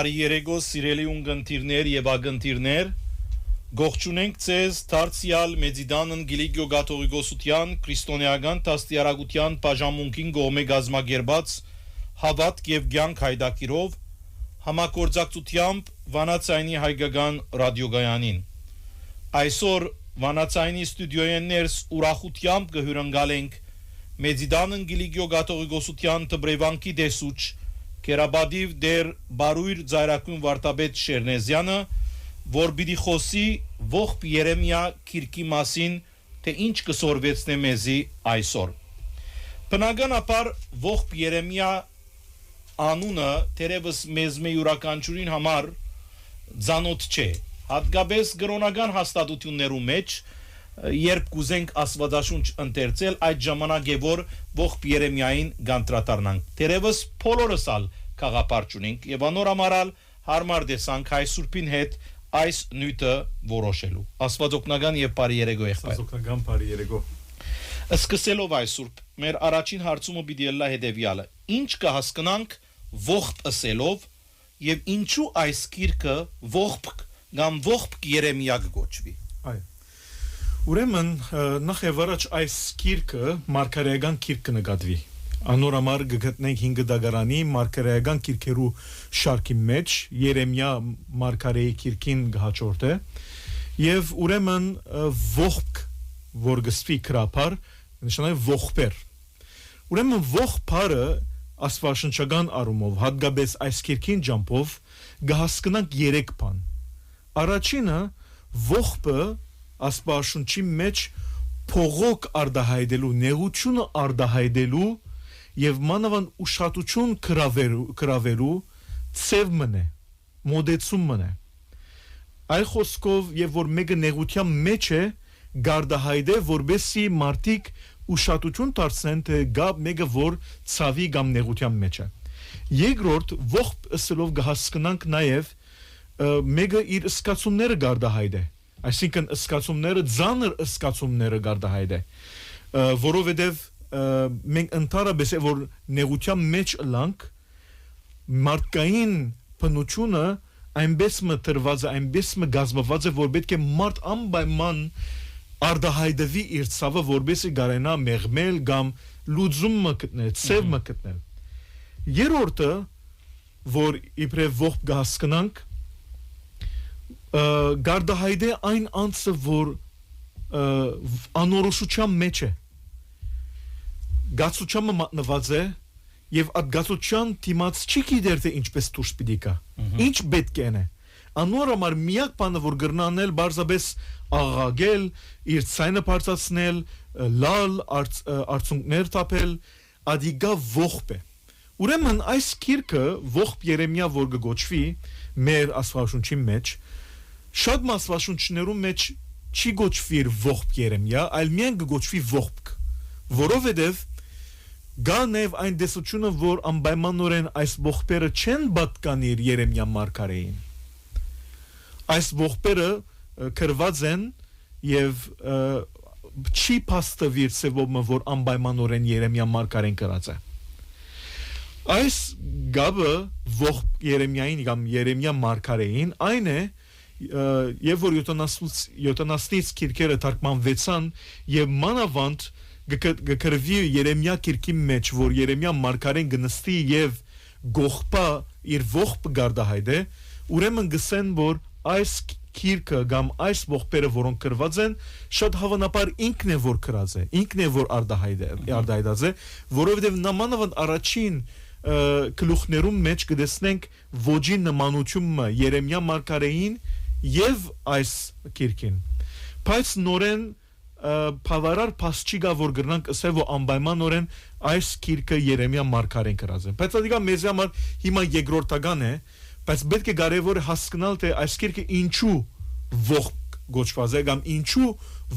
Բարի երեկո սիրելի ունգընտիրներ եւ ագընտիրներ Գողջունենք ձեզ Դարձյալ Մեծիդանն Գիլիգիո Գաթողիկոսության քրիստոնեական տաստիարակության բաժանմունքին գոմե գազմագերբած հավատք եւ կյանք հայդակիրով համագործակցությամբ Վանացայինի հայկական ռադիոգայանին այսօր Վանացայինի ստուդիոյեն ներս ուրախությամբ կհյուրընկալենք Մեծիդանն Գիլիգիո Գաթողիկոսության տբրեվանքի դեսուչ Կերաբադիվ դեր Բարույր Ձայրակուն Վարտաբեդ Շերնեզյանը, որ պիտի խոսի ողբ Երեմիա քիրքի մասին, թե ինչ կսորվեցնե մեզի այսօր։ Բնականաբար ողբ Երեմիա անունը թերևս մեզ յուրաքանչյուրին համար ծանոթ չէ, հատկապես գրոնական հաստատություններու մեջ, երբ կուզենք Աստվածաշունչ ընթերցել, այդ ժամանակ է որ ողբ Երեմիային գանտրատարնանք։ Թերևս բոլորս ալ խաղապար ունենք եւ անորամարալ հարմար դեսանք հայ սուրբին հետ այս նյութը որոշելու։ Աստվածօգնական եւ բարի երեկո եղբայր։ Աստվածօգնական բարի երեկո։ Սկսելով այս սուրբ, մեր առաջին հարցումը պիտի լա հետեւյալը. ինչ կհասկանանք ողբ ըսելով եւ ինչու այս գիրքը ողբ կամ ողբ Երեմիա կոչվի։ Այո։ Ուրեմն նախ եւ առաջ այս գիրքը մարգարեական գիրք կնկատվի։ Անորամար գտնենք 5 դագարանի մարգարեական գիրքերու շարքի մեջ Երեմիա մարգարեի գիրքին հաջորդ է եւ ուրեմն ողբ որ գստվի քրապար նշանակի ողբեր։ Ուրեմն ողբարը աստվածաշնչական առումով հատկապես այս գիրքին ջամփով կհասկանանք 3 բան։ Առաջինը ողբը Աստվածաշունչի մեջ փողոք արտահայտելու, նեղությունը արտահայտելու եւ մանավանդ ուշադրություն կրավելու ծև մնե, մոդեցում մնե։ Այլ խոսքով եւ որ մեկը նեղության մեջ է, գարտահայտե որբեսի մարդիկ ուշադրություն դարձնեն թե գա մեկը որ ցավի կամ նեղության մեջ է։ Երկրորդ ողբ ըսելով կհասկանանք նաեւ մեկը իր սկացումները գարտահայտե։ Այսինքն ըսկացումները ծանր ըսկացումները գարտահայտ է որովհետև մենք ընդհանրապես որ նեղության մեջ լանք մարդկային բնությունը այնպես մտրված է այնպես գազմված է որ պետք է մարդ անպայման արտահայտվի իր ցավը որպեսզի գարենա մեղմել կամ լուծում գտնել ծև գտնել երրորդը որ իբրև ողբ կհասկանանք գարտահայտե այն անձը որ անորոշության մեջ է գացությունը մատնված է եւ այդ գացության դիմաց չի գիտեր թե ինչպես դուրս պիտի գա ինչ պետք է անորամար միակ բանը որ գրնանել բարձրապես աղաղել իր ցայնը բարձրացնել լալ արցունքներ տապել ադիգա ողբ է ուրեմն այս գիրքը ողբ Երեմիա որ գոչվի մեր աստվածաշունչի մեջ շատ աստվածաշունչներում մեջ չի գոչվի ողբ Երեմիա, այլ միայն գոչվի ողբ, որովհետև գա նաև այն դեսությունը, որ անպայմանորեն այս ողբերը չեն պատկանիր Երեմիա մարգարեին։ Այս ողբերը կրված են եւ չի փաստվիր սեվոմը, որ անպայմանորեն Երեմիա մարգարեն կրած է։ Այս գաբը ողբ Երեմիային կամ Երեմիա մարգարեին այն է եւ որ 70-ից քիրքերը թարգմանվեցան եւ մանավանդ գկրվի Երեմիա քիրքի մեջ որ Երեմիա մարգարեն գնստի եւ գողպա իր ողբ գարտահայտե ուրեմն գսեն որ այս քիրքը կամ այս ողբերը որոնք կրված են շատ հավանաբար ինքն է որ կրած է ինքն է որ արտահայտած է որովհետեւ նամանավանդ առաջին գլուխներում մեջ կդեսնենք ոճի նմանությունը Երեմիա մարգարեին եւ այս քիրքին բայց նորեն բավարար փաստ չի գա որ գրնանք ասել որ անպայմանորեն այս քիրքը Երեմիա մարգարեն կրած է բայց դա մեզ համար հիմա երկրորդական է բայց պետք է կարևոր հասկանալ թե այս քիրքը ինչու ողբ գոչված է կամ ինչու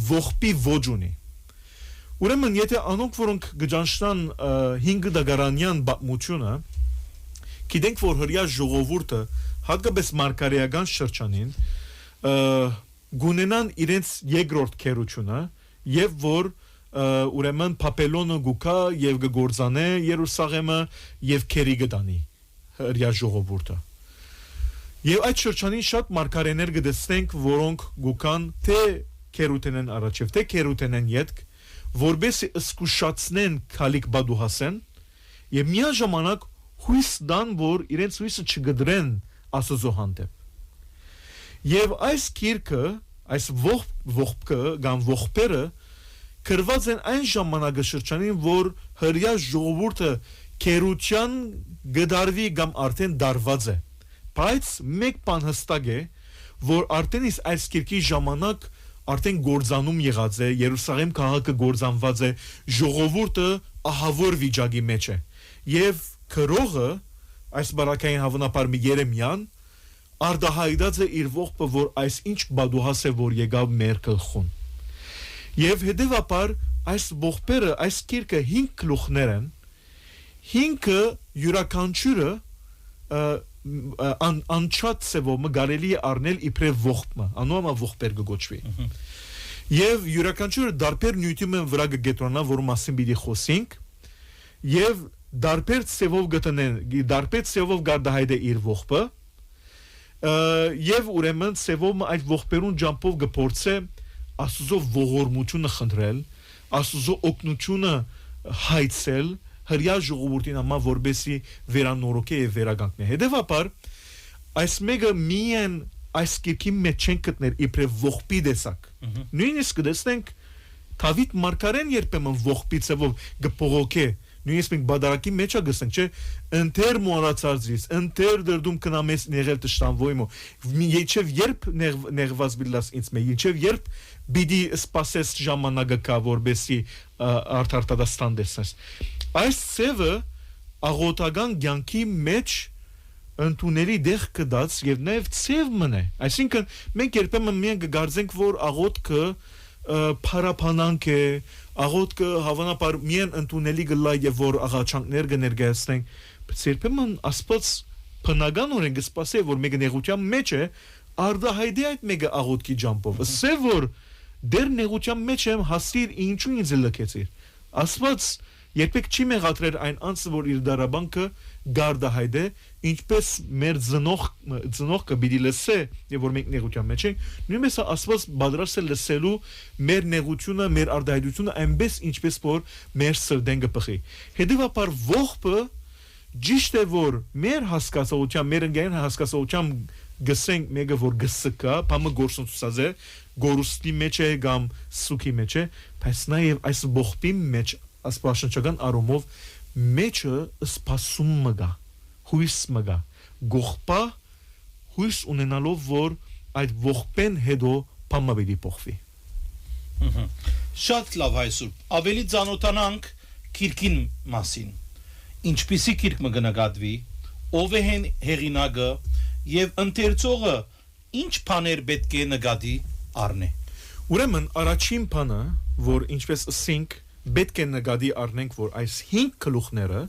ողբի ոճ ունի ուրեմն եթե անոնք որոնք գճանշնան 5 դագարանյան պատմությունը գիտենք որ հրյա ժողովուրդը հատկապես մարգարեական շրջանին գունենան իրենց երկրորդ քերությունը եւ որ ուրեմն Պապելոնը գուկա եւ գորձանե Երուսաղեմը եւ քերի գտանի հրյա ժողովուրդը Եվ այդ շրջանին շատ մարգարեներ գտցնենք, որոնք գուքան թե քերութենեն առաջև, թե քերութենեն յետք, որբեսի սկուշացնեն քալիկ բադուհասեն, եւ միաժամանակ հույս դան, որ իրենց հույսը չգդրեն Աստծո հանդեպ։ Եվ այս գիրքը, այս ողբքը կամ ողբերը գրված են այն ժամանակաշրջանին, որ հրյա ժողովուրդը քերության գդարվի կամ արդեն դարված է։ Բայց մեկ բան հստակ է, որ արդեն այս գիրքի ժամանակ արդեն գործանում եղած է, Երուսաղեմ քաղաքը գործանված է, ժողովուրդը ահավոր վիճակի մեջ է։ Եվ քրողը, այս բարակային հավանաբար Երեմիան, արդահայտած է իր ողբը, որ այս ինչ բադուհաս է, որ եկավ մեր գլխուն։ Եվ հետևաբար այս ողբերը, այս գիրքը 5 գլուխներ են, 5-ը յուրաքանչյուրը անչափ սևոմը կարելի է առնել իբրև ողբը, անոնը ողբեր կոչվի։ Եվ յուրաքանչյուրը դարբեր նյութում են վրա կգետրոնա, որ մասին պիտի խոսենք, եւ դարբեր սևով գտնեն, դարբեր սևով գարդահայտ է իր ողբը, եւ ուրեմն սևով այդ ողբերուն ջամփով կփորձե Աստծո ողորմությունը խնդրել, Աստծո օգնությունը հայցել հրյա ժողովրդին համար, որբեսի վերանորոգե եւ վերագանքնի։ Հետևաբար այս մեկը միայն այս գիրքի մեջ չեն գտնել իբրև ողբի տեսակ։ Նույնիսկ դեսնենք Դավիթ մարգարեն երբեմն ողբի ծավով գփողոքե, նույնիսկ մենք բادرակի մեջ գսենք, չէ, ընթեր մոռացածից, ընթեր դրդում կնամես նեղել տշտանվոյմո, իջև երբ նեղված բիլաս ինձ մե, իջև երբ բիդի սպասես ժամանակը կա, որբեսի արդարտադաստան դեսնես։ Այս ծևը աղոտական կյանքի մեջ ընդունելի դեղ կդած եւ նաեւ ծև մնե, այսինքն մենք երբեմն միայն կգարձենք, որ աղոտքը փարապանանք է, աղոտքը հավանաբար միայն ընդունելի գլա եւ որ աղաչանքներ կներկայացնենք, բայց երբեմն Աստված բնականորեն կսպասի, որ մեկը նեղության մեջ է, արդահայտի այդ մեկը աղոտքի ջամփով, ասե որ դեր նեղության մեջ եմ, հասիր ինչու ինձ լքեցիր։ Աստված երբեք չի մեղադրել այն անձը, որ իր դարաբանքը գարդահայտ է, ինչպես մեր ծնողքը պիտի լսե, եւ որ մենք նեղության մեջ ենք, նույնպես Աստված պատրաստ է լսելու մեր նեղությունը, մեր արդահայտությունը այնպես, ինչպես որ մեր սրտեն կփխի։ Հետևաբար ողբը ճիշտ է, որ մեր հասկացողությամբ, մեր ընկերն հասկացողությամբ գսենք մեկը որ գսկա, բամը գործունեությունից է, գորուստի մեջ է կամ սուքի մեջ է, բայց նաեւ այս ողբի մեջ աստվածաշնչական առումով մեջը սպասում մգա, հույս մգա, գողպա հույս ունենալով, որ այդ ողբեն հետո բամը պիտի փոխվի։ Շատ լավ հայսուր, ավելի ծանոթանանք քիրքին մասին։ Ինչպիսի քիրք մը գնահատվի, ով է հեղինակը եւ ընթերցողը ինչ բաներ պետք է նկատի առնե։ Ուրեմն առաջին բանը, որ ինչպես ասենք պետք է նկատի առնենք, որ այս 5 գլուխները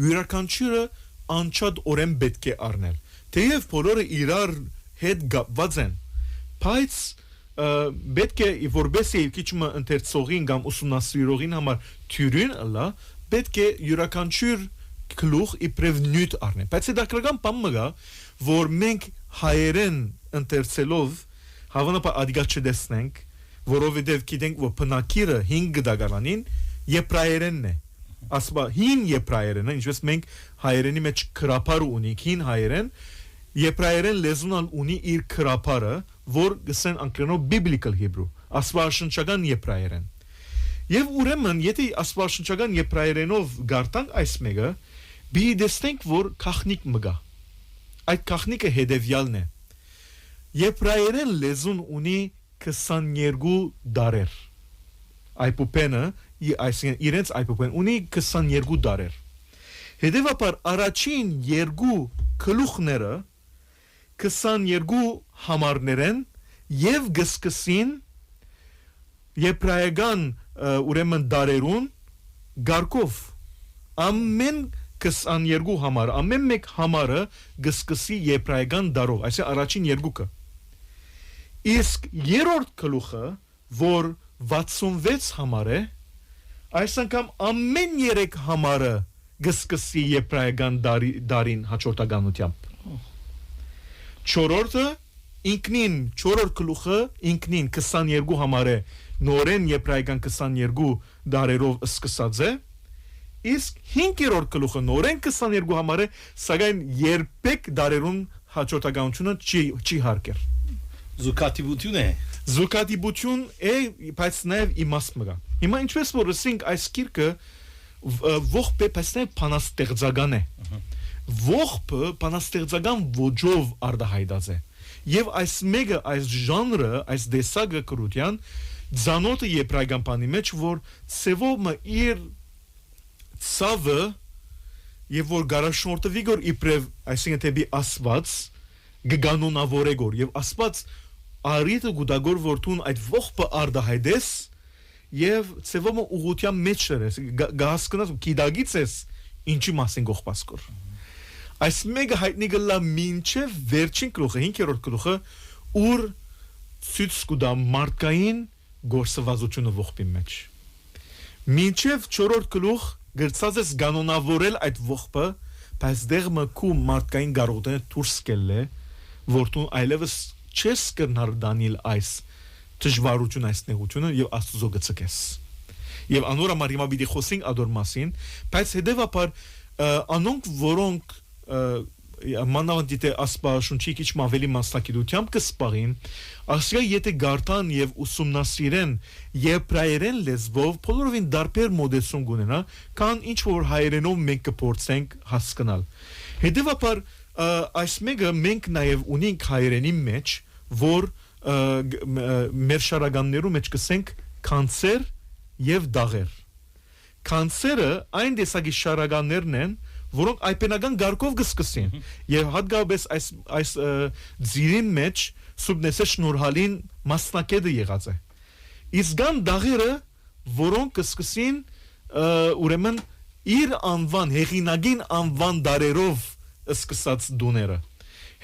յուրաքանչյուրը անչափ օրեն պետք է առնել։ Թեև բոլորը իրար հետ կապված են, բայց պետք է որբեսի քիչը ընթերցողին կամ ուսումնասիրողին համար թյուրին ըլա, պետք է յուրաքանչյուր գլուխ իբրև նյութ առնել։ Բայց հետաքրքրական բանը կա, որ մենք հայերեն ընթերցելով հավանաբար ադիգա չդեսնենք, որովհետև գիտենք, որ բնակիրը 5 դագարանին եբրայերենն է։ Ասպա հին եբրայերենը, ինչպես մենք հայերենի մեջ քրապար ունենք, հին հայերեն, եբրայերեն լեզուն ունի իր քրապարը, որ գսեն անգլերենով biblical Hebrew, աստվածաշնչական եբրայերեն։ Եվ ուրեմն, եթե աստվածաշնչական եբրայերենով գարտանք այս մեկը, բի դեսնենք, որ քախնիկ մգա։ Այդ քախնիկը հետևյալն է։ Եբրայերեն լեզուն ունի 22 դարեր։ Այպուպենը, այսինքն իրենց այպուպեն ունի 22 դարեր։ Հետևաբար առաջին 2 գլուխները 22 համարներ են եւ գսկսին եբրայական ուրեմն դարերուն գարկով ամեն 22 համար, ամեն մեկ համարը գսկսի եբրայական դարով, այսինքն առաջին 2-ը։ Իսկ երրորդ գլուխը, որ 66 համար է, այս անգամ ամեն 3 համարը գսկսի եբրայական դարին հաջորդականությամբ։ Չորրորդը ինքնին չորրորդ գլուխը ինքնին 22 համար է նորեն եբրայական 22 դարերով սկսած է իսկ 5-րդ գլուխը նորեն 22 համար է սակայն երբեք դարերուն հաջորդականությունը չի հարկեր Զուգադիպություն է Զուգադիպություն է բայց նաև իմաստ մգա հիմա ինչպես որ ասենք այս գիրքը ողբե բայց նաև բանաստեղծական է ողբը բանաստեղծական ոճով արտահայտած է եւ այս մեկը այս ժանրը այս դեսագը կրության ցանոթը եբրայական բանի մեջ որ ծևոմը իր ցավը եւ որ գարաշնորհտվի գոր իբրև այսինքն թեպի ասված գկանոնավորեգոր եւ ասված արիթը գուդագոր որթուն այդ ողբը արտահայտես եւ ծևոմը ուղղության մեջ ես գասկնած կիդագից ես ինչի մասին գողպասկոր այս մեկը հայտնի գլա մինչև վերջին գլուխը 5-րդ գլուխը ուր ցույց կտա մարդկային գործվածությունը ողբի մեջ մինչև 4-րդ գլուխ գրծած ես կանոնավորել այդ ողբը բայց դեղ մկու մարդկային գարոտը դուրս կելը որտուն այլևս չես կրնար դանիլ այս դժվարություն այս նեղությունը եւ աստուծո գծկես եւ անոր համար հիմա պիտի խոսենք ադոր մասին բայց հետեւաբար անոնք որոնք մանավանդիտե ասպաշունչի քիչ ավելի մասնակցությամբ կսպարին ասիա եթե գարտան եւ ուսումնասիրեն եբրայերեն լեզվով բոլորովին դարբեր մոդեցություն գունենա կան ինչ որ հայերենով մենք կփորձենք հասկանալ հետեւաբար այս մեկը մենք նաև ունենք հայերենի մեջ, որ մեր շարականներու մեջ կսենք կանցեր եւ դաղեր։ Կանցերը այն տեսակի շարականներն են, որոնք այպենական գարկով կսկսին եւ հատկապես այս ձիրին մեջ սուբնեսե շնորհալին մասնակետը եղած է։ Իսկ կան դաղերը, որոնք կսկսին ուրեմն իր անվան հեղինակին անվան դարերով սկսած դուները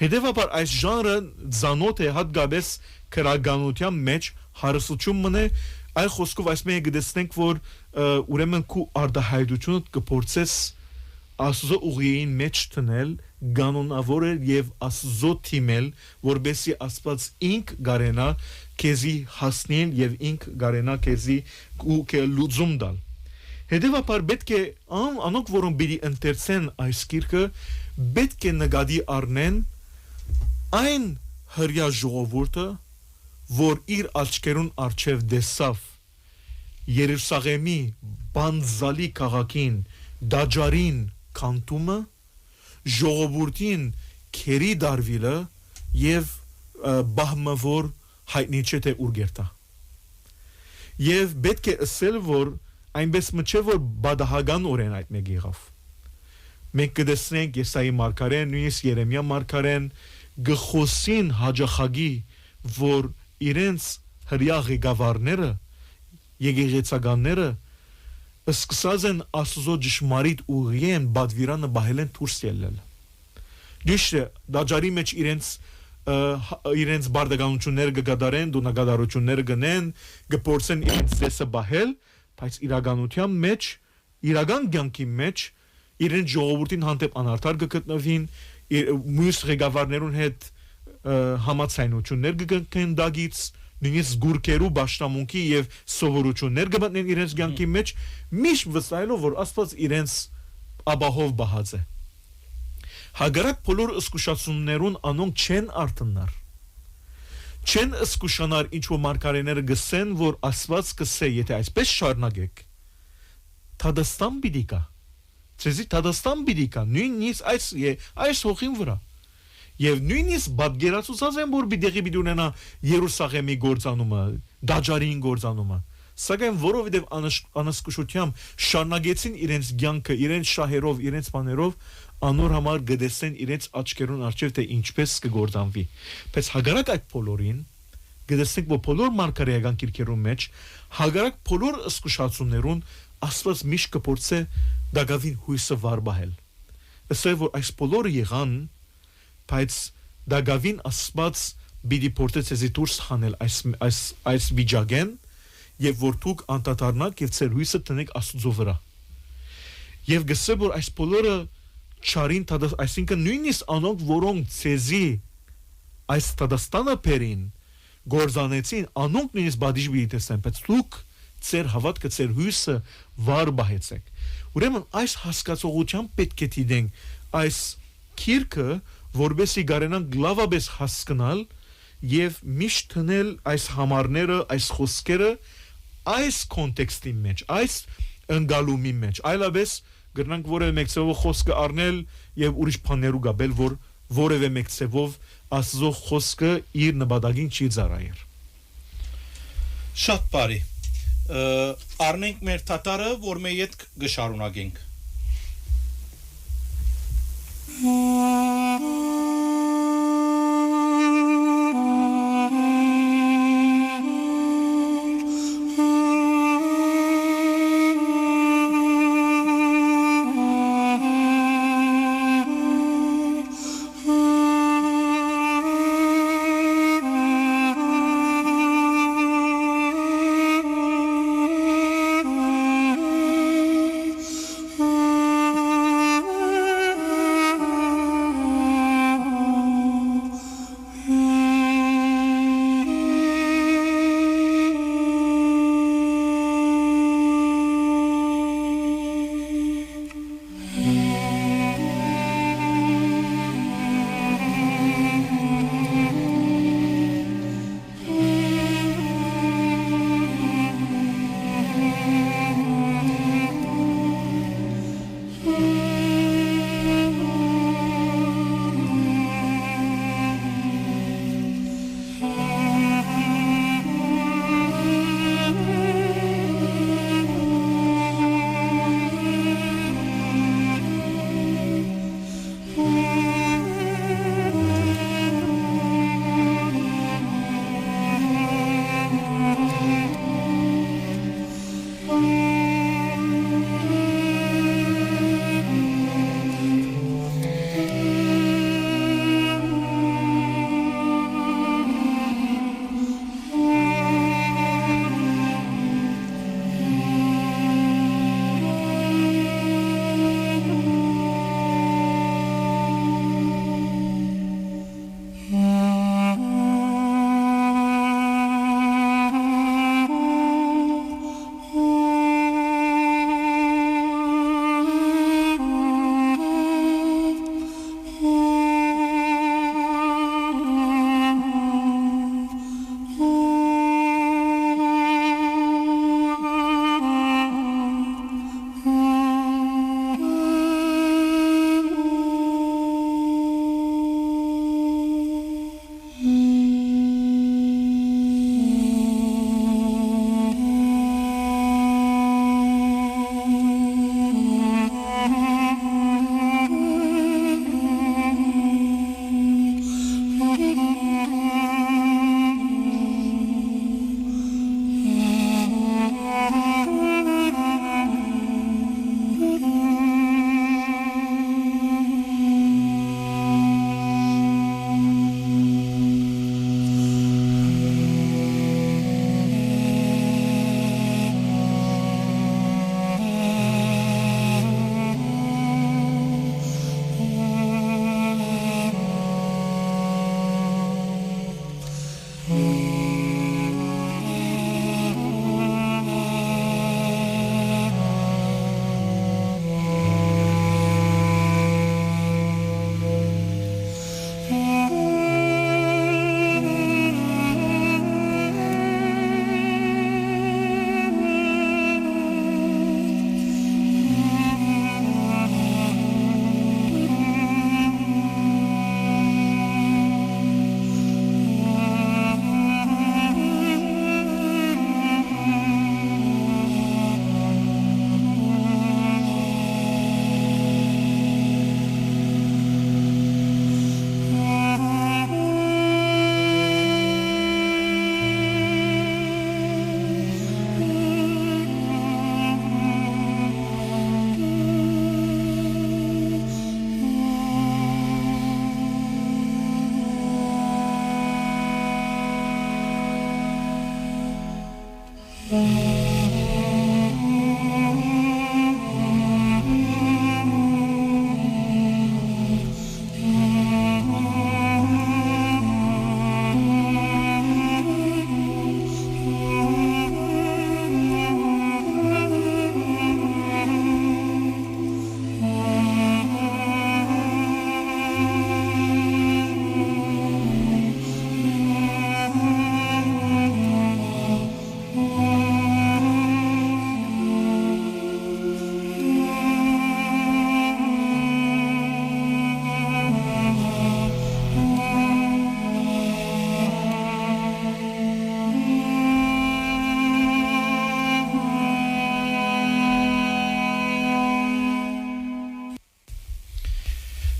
հետևաբար այս ժանրը ցանոթ է հատկապես քրագանության մեջ հարստություն մնե այլ խոսքով այս մեկը գտեսնենք որ ուրեմն քու արտահայտությունը կփորձես աստծո ուղիին մեջ տնել կանոնավորել եւ աստծո թիմել որբեսի աստված ինք գարենա քեզի հասնեն եւ ինք գարենա քեզի լուծում տալ հետևաբար պետք է անոնք որոնք պիտի ընթերցեն այս գիրքը պետք է նկատի առնեն այն հրյա ժողովուրդը որ իր աչքերուն առջև դեսավ Երուսաղեմի բանձալի քաղաքին դաջարին կանտումը ժողովուրդին քերի դարվիլը եւ բահմավոր հայտնի չէ թե ուրգերտա եւ պետք է ասել որ այնպես մչե որ բադահական օրեն այդ մեկ եղավ մենք կդեսնենք Եսայի մարգարեն նույնիսկ Երեմիա մարգարեն գխոսին հաջախագի որ իրենց հրյա ղեկավարները եկեղեցականները սկսած են աստծո ճշմարիտ ուղիեն բադվիրանը բահել են դուրս ելնել դիշը դաջարի մեջ իրենց բարդականությունները կգադարեն դունագադարությունները գնեն կփորձեն իրենց ծեսը բահել բայց իրականության մեջ իրական կյանքի մեջ իրենց ժողովրդին հանդեպ անարդար կգտնվին մյուս ղեկավարներուն հետ համացայնություններ կգնքեն դագից նույնիսկ գուրկերու ճաշտամունքի եւ սովորություններ կմտնեն իրենց կյանքի մեջ միշտ վստահելով որ Աստված իրենց աբահով բահած է հագարակ բոլոր ըսկուշացումներուն անոնք չեն արտնար չեն ըսկուշանար ինչ որ մարգարեները գսեն որ Աստված կսե եթե այսպես շարունակեք Թադաստան պիտի կա ցեզի Թադաստան պիտի կա նույնիսկ այս հողին վրա եւ նույնիսկ բادگերացուցած են որ պիտի ունենա Երուսաղեմի գործանումը դաջարին գործանումը սակայն որովհետեւ անսկուշությամբ շարունակեցին իրենց կյանքը իրենց շահերով իրենց բաներով անոր համար գտեսեն իրենց աչքերուն առջև թե ինչպես կգործանվի բայց հագարակ այդ բոլորին գտեսենք որ բոլոր մարգարեական գիրքերուն մեջ հագարակ բոլոր ըսկուշացումներուն Աստված միշտ կփորձե դակավին հույսը վարբահել ասել որ այս բոլորը եղան բայց դակավին Աստված բիդի փորձեցի դուրս հանել այս վիճակեն եւ որ դուք անդադարնաք եւ ծեր հույսը տնեք Աստծո վրա եւ գսե որ այս բոլորը չարին այսինքն նույնիսկ անոնք որոնք ցեզի այս Տադաստանը փերին գործանեցին անոնք նույնիսկ բադիժ բիթեսեն բայց դուք ծեր հավատքը ծեր հույսը վար բահեցեք ուրեմն այս հասկացողությամբ պետք է դիտենք այս քիրքը որբեսի գարենան գլավաբես հասկանալ եւ միշտ տնել այս համարները այս խոսքերը այս կոնտեքստի մեջ այս ընկալումի մեջ այլապես գրնանք որևէ մեկ ցավով խոսքը առնել եւ ուրիշ բաներու գաբել որ որևէ մեկ ցավով Աստծո խոսքը իր նպատակին չի ծառայեր Շատ բարի առնենք մեր թաթարը որ մեր հետ գշարունակենք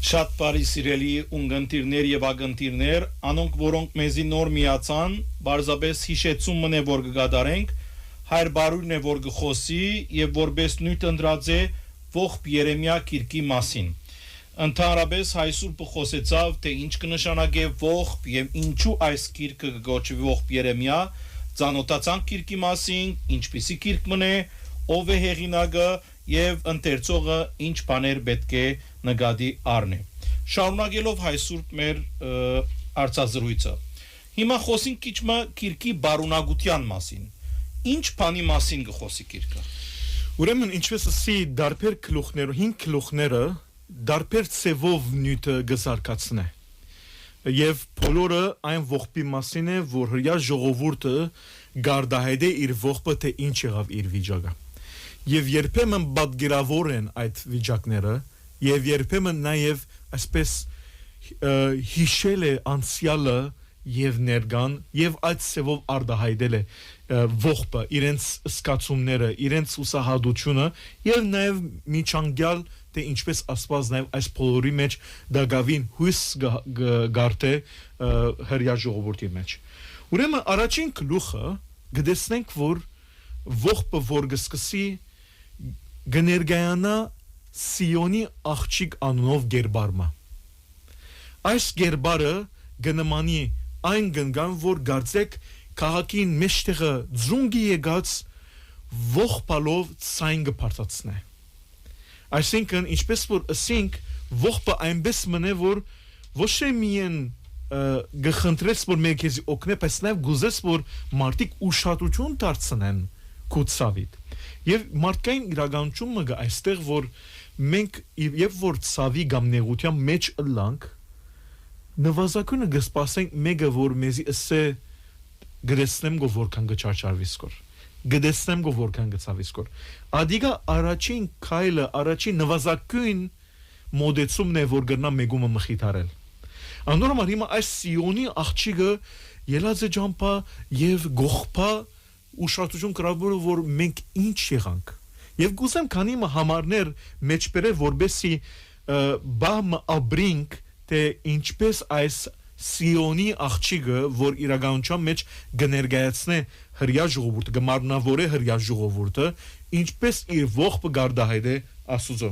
Շատ բարի սիրելի ունգընտիրներ եւ ագընտիրներ, անոնք որոնք մեզի նոր միացան, բարձաբես հիշեցում մնե որ կգադարենք, հայր բարույրն է որ գխոսի եւ որպես նույն ընդրած է ողբ Երեմիա քիրքի մասին։ Ընդհանրապես հայ սուրբը խոսեցավ թե ինչ կնշանակե ողբ եւ ինչու այս քիրքը կգոչվի ողբ Երեմիա, ծանոթացան քիրքի մասին, ինչպիսի քիրք մնե, ով է հեղինակը եւ ընթերցողը ինչ բաներ պետք է նկատի առնի։ Շարունակելով հայ սուրբ մեր արծազրույցը։ Հիմա խոսենք քիչ մը քիրքի բարունակության մասին։ Ինչ բանի մասին կխոսի քիրքը։ Ուրեմն ինչպես ասի դարբեր գլուխները, 5 գլուխները դարբեր ցևով նյութը գզարկացնե։ Եվ բոլորը այն ողբի մասին է, որ հրյա ժողովուրդը գարդահայտե իր ողբը թե ինչ եղավ իր վիճակը։ Եվ երբեմն պատգերավոր են այդ վիճակները, եւ երբեմն նաեւ այսպես հիշել է անցյալը եւ ներկան եւ այդ ցևով արդահայտել է ողբը, իրենց սկացումները, իրենց ուսահատությունը եւ նաեւ միջանկյալ թե ինչպես ասված նաեւ այս բոլորի մեջ դակավին հույս գարտե հրյա ժողովրդի մեջ։ Ուրեմն առաջին գլուխը գտեսնենք որ ողբը որ գսկսի գներգայանա Սիոնի աղջիկ անունով գերբարմա։ Այս գերբարը գնմանի այն գնգան որ գարձեք քաղաքին մեջտեղը ձունգի եկած ողբալով ցայն գբարտացնե։ Այսինքն ինչպես որ ասենք ողբը այնպես մնե որ ոչ թե միայն գխնդրես որ մեկ քեզ օգնե, բայց նաև գուզես որ մարդիկ ուշադրություն դարձնեն կուցավիտ։ Եվ մարդկային իրականությունը գա այստեղ որ մենք եւ որ ցավի կամ նեղության մեջ ըլանք նվազագույնը գսպասենք մեկը որ մեզի ասե գտեսնեմ գո որքան գճարճարվի սկոր գտեսնեմ գո որքան գծավի սկոր ադիգա առաջին քայլը առաջին նվազագույն մոդեցումն է որ գտնա մեգումը մխիթարել անորոմար հիմա այս Սիոնի աղջիկը ելած է ջամփա եւ գողփա ուշադրություն կրավորը որ մենք ինչ եղանք եւ գուսեմ քանի համարներ մեջբերե որբեսի բամ աբրինք թե ինչպես այս Սիոնի աղջիկը որ իրականության մեջ գներգայացնե հրյա ժողովուրդը գմարնավորե հրյա ժողովուրդը ինչպես իր ողբը գարդահայտե Աստուծո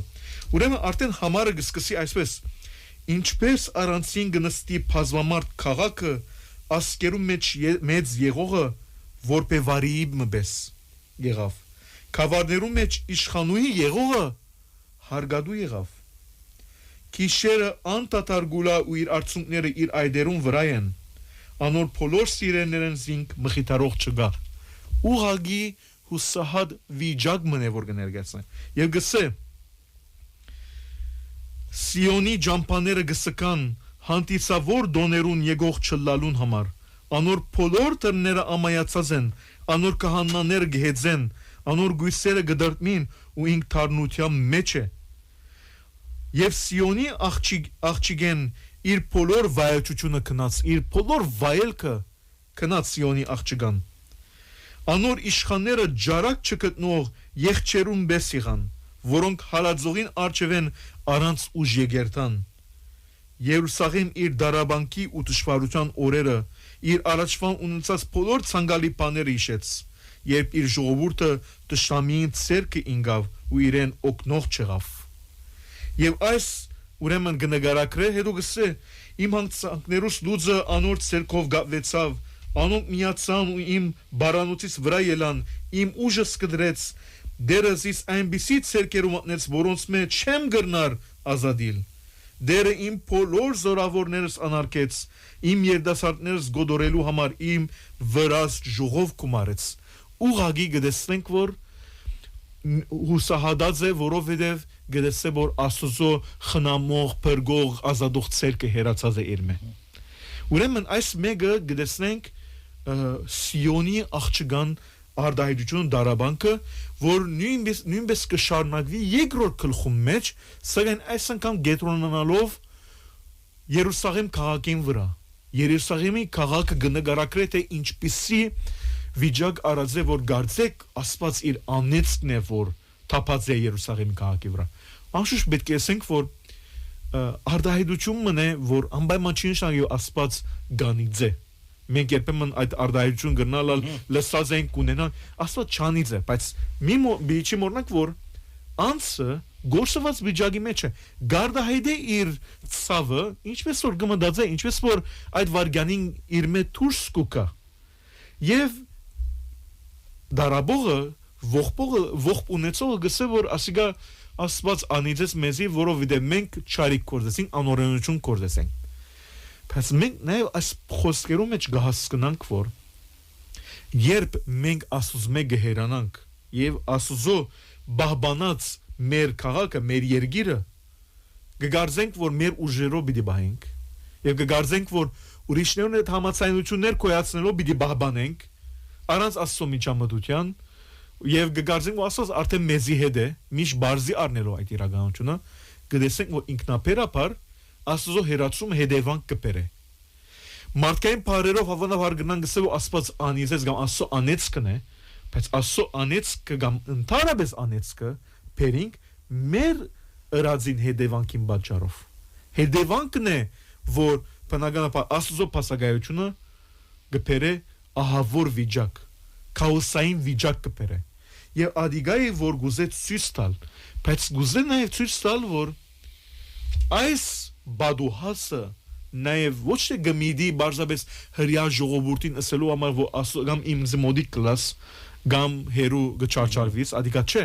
ուրեմն արդեն համարը գսկսի այսպես ինչպես առանցին գնստի բազմամարդ քաղաքը ասկերու մեջ մեծ եղողը որպեվարի մբես եղավ Կավարներու մեջ իշխանուի եղողը հարգադու եղավ Քիշերը անտատար գուլա ու իր արցունքները իր այդերուն վրա են անոր բոլոր սիրեններն զինք մխիթարող չգա ուղագի հուսահատ վիճակ մնե որ կներկայացնե եւ գսե Սիոնի ջամփաները գսկան հանդիսավոր դոներուն եկող չլալուն համար անոր բոլոր տրները ամայացած են անոր կահանաները գհեծեն անոր գույսերը գդրտմին ու ինք թարնության մեջ է եւ Սիոնի աղջիկեն իր բոլոր վայելչությունը կնաց իր բոլոր վայելքը կնաց Սիոնի աղջիկան անոր իշխանները ջարակ չգտնող եղջերուն բես եղան որոնք հալածողին արչևեն առանց ուժ եկերտան Երուսաղեմ իր դարաբանկի ու դժվարության օրերը իր առաջվան ունեցած բոլոր ցանկալի բաները հիշեց երբ իր ժողովուրդը տշնամիին ցերկը ինգավ ու իրեն օգնող չեղավ եւ այս ուրեմն գնագարակրե հետո գսե իմ հանցանքներուս լուծը անոր ցերկով գավեցավ անոնք միացան ու իմ բարանոցից վրա ելան իմ ուժը սկդրեց դերս իս այնպիսի ցերկերու մատնեց որոնց մեջ չեմ գրնար ազատիլ դերը իմ բոլոր զորավորներս անարգեց իմ երդասարտներս գոդորելու համար իմ վրաս ժողով կումարեց ուղագի գտեսնենք որ հուսահատած է որովհետև գտեսե որ Աստուծո խնամող բրգող ազատող ցերկը հերացած է իր մեջ ուրեմն այս մեկը գտեսնենք Սիոնի աղջկան արդահայտություն դարաբանկը որ նույնպես կշարունակվի երկրորդ գլխում մեջ սակայն այս անգամ գետրոնանալով Երուսաղեմ քաղաքին վրա Երուսաղեմի քաղաքը գնագարակրե թե ինչպիսի վիճակ արած է որ գարձեք Աստված իր անեծքն է որ թափած է Երուսաղեմի քաղաքի վրա անշուշտ պետք է ասենք որ արդահայտություն մնե որ անպայման չի նշանակի ասված գանիձ է մենք երբեմն այդ արդահայտություն գնալալ լսած ենք ունենալ ասված չանիձ է բայց մի չի մոռանանք որ անցը գործված վիճակի մեջ է գարդահայտե իր ցավը ինչպես որ գմդած է ինչպես որ այդ վարգանին իր մեջ դուրս կուկա եւ դարաբողը ողբ ունեցողը գսե որ ասիգա ասված անիծես մեզի որովհետեւ մենք չարիք կորզեցինք անօրենություն կորզեցինք բայց մենք նաեւ այս խոսքերում մեջ կհասկանանք որ երբ մենք Աստծո գերանանք եւ Աստծո բահբանած մեր քաղաքը մեր երգիրը կգարձենք որ մեր ուժերով պիտի բահենք եւ կգարձենք որ ուրիշներուն հետ համացայնություններ կոյացնելով պիտի բահբանենք առանց Աստծո միջամտության եւ կգարձենք որ Աստված արդեն մեզի հետ է միշտ բարձի առնելով այդ իրականությունը կտեսենք որ ինքնաբերաբար Աստծո հերացումը հետևանք կբերե մարդկային բարերով հավանաբար գնան գսել որ Աստված անիծես կամ Աստծո անեծքն է բայց Աստծո անեծքը կամ ընդհանրապես անեծքը բերինք մեր ըրածին հետևանքին պատճառով հետևանքն է որ բնականաբար Աստծո փասագայությունը կբերե ահավոր վիճակ քաոսային վիճակ կբերե եւ ադիգայի որ գուզե ցույց տալ բայց գուզե նաեւ ցույց տալ որ այս բադուհասը նաեւ ոչ թե գմիդի բարձրապես հրյա ժողովրդին ասելու համար որ Աստծո կամ իմ զմոդի կլաս կամ հերու գճարճարվից ադիգա չէ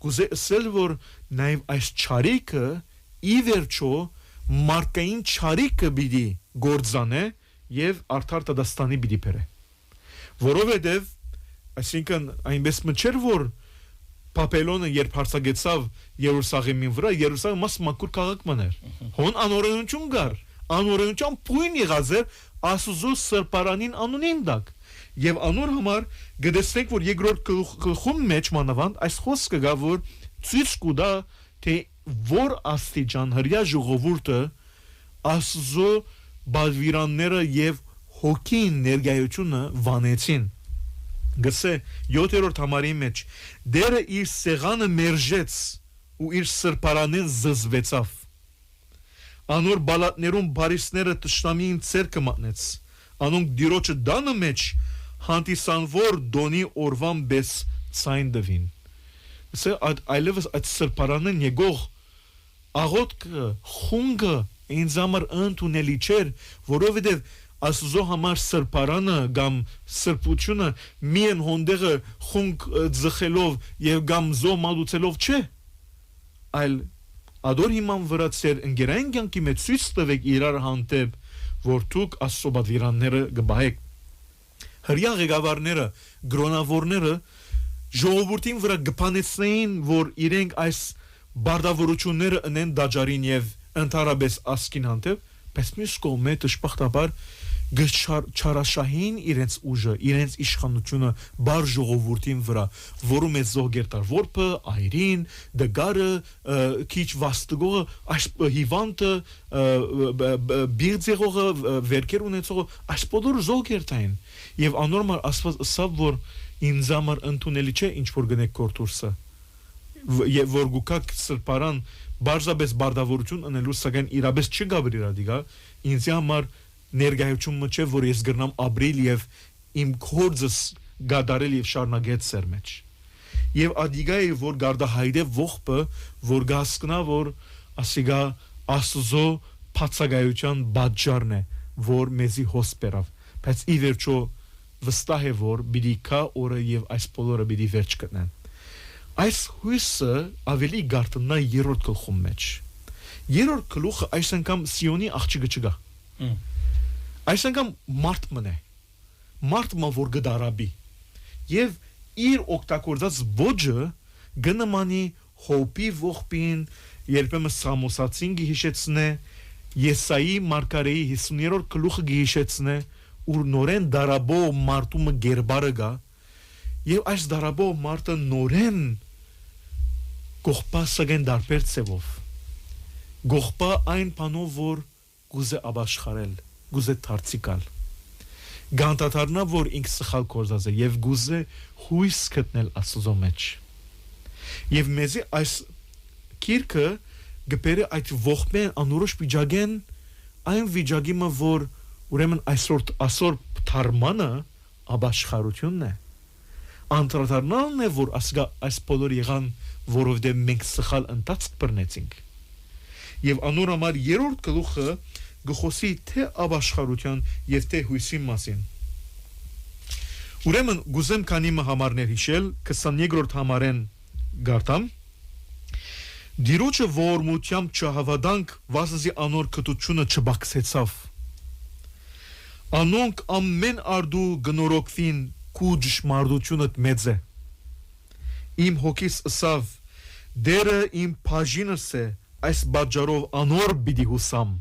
գուզե ասել որ նաեւ այս չարիքը ի վերջո մարկային չարիքը բիդի գործանե եւ արդար Տադաստանի բիդի բերե որովհետեւ այսինքն այնպես մչեր որ Պապելոնը երբ հարցագեցավ Երուսաղեմին վրա Երուսաղեմը մաս մաքուր քաղաք մներ հոն անօրենություն գար անօրենության փույն եղած էր Աստծո սրբարանին անունին դակ եւ անոր համար գտեսնենք որ երկրորդ գլխում մեջ մանավանդ այս խոսքը գա որ ցույց կուտա թե որ աստիճան հրյա ժողովուրդը Աստծո բավիրանները եւ հոգին ներգայությունը վանեցին գսե 7-րդ համարի մեջ դերը իր սեղանը մերժեց ու իր սրբարանին զզվեցավ անոր բալատներում բարիսները տշնամին ցերկը մատնեց անոնք դիրոջը դանը մեջ հանդիսանվոր դոնի օրվան բես ցայն դվին գսե այլևս այդ սրբարանն եկող աղոտքը խունգը ինձ համար ընդունելի չէր որովհետև Աստծո համար սրբարանը կամ սրբությունը միայն հոնդեղը խունկ ձխելով եւ կամ զո մալուցելով չէ այլ ադոր հիման վրա ծեր ընկերային կյանքի մեջ ցույց տվեք իրար հանդեպ որ դուք Աստծո բادرիրանները գբահեք հրյա ղեկավարները գրոնավորները ժողովրդին վրա գփանեցնեին որ իրենք այս բարդավորությունները ունեն դաջարին եւ ընդհանրապես ասկին հանդեպ բայց մյուս կողմը դժբախտաբար գչարաշահին իրենց ուժը, իրենց իշխանությունը բար ժողովրդին վրա, որում է զոհգերտար որբը, այրին, դգարը, քիչ վաստգողը, այս հիվանդը, բիղձեղողը, վերքեր ունեցողը, այս բոլորը զոհգերտային։ Եվ անորմալ Աստված ասավ, որ ինձ համար ընդունելի չէ ինչ որ գնեք կորտուրսը։ Եվ որ գուկակ սրբարան բարձրապես բարդավորություն ունելու սակայն իրապես չգաբրի ռադիգա, ինձ համար ներգայությունը չէ որ ես գրնամ ապրիլ եւ իմ կորձս գադարել եւ շարունակել ծեր մեջ եւ ադիգայի որ գարդահայդե ողբը որ գասկնա որ ասիգա Աստծո փածագայության բաժարն է որ մեզի հոսպերավ բայց ի վերջո վստահ է որ բիդիկա օրը եւ այս բոլորը բիդի վերջ կտնեն այս հույսը ավելի գարտնա երրորդ գլխում մեջ երրորդ գլուխը այս անգամ Սիոնի աղջիկը չգա այս անգամ մարդ մնե մարդ մա որ գդարաբի եւ իր օգտագործած ոճը գնամանի հոպի ողբին երբեմն Սամոսացին գիհիշեցնե Եսայի մարգարեի 50-րդ գլուխը գիհիշեցնե ու նորեն դարաբո մարդումը գերբարը գա եւ այս դարաբո մարդը նորեն գողպասագեն դարբեր ծևով գողպա այն բանով որ գուզե աբաշխարել գուզե դարձիկալ գանտատարնա որ ինք սխալ կորզած է եւ գուզե հույս գտնել Աստծո մեջ եւ մեզի այս քիրքը գբերը այդ ողբեն անորոշ վիճակեն այն վիճակը որ ուրեմն այսօր թարմանը աբաշխարությունն է անդրադառնալն է որ այս բոլոր եղան որովհետև մենք սխալ ընթացք բռնեցինք եւ անոր համար երրորդ գլուխը գխոսի թե աբաշխարության եւ թե հույսի մասին ուրեմն գուզեմ քանի համարներ հիշել 22-րդ համարեն գարտամ Դիրոջը ողորմությամբ չհավատանք վասնզի անոր կտությունը չբացեցավ Անոնք ամեն արդու գնորոքվին քու ճշմարտությունդ մեծ է Իմ հոգիս ըսավ դերը իմ բաժինս է այս բաժարով անոր բիդի հուսամ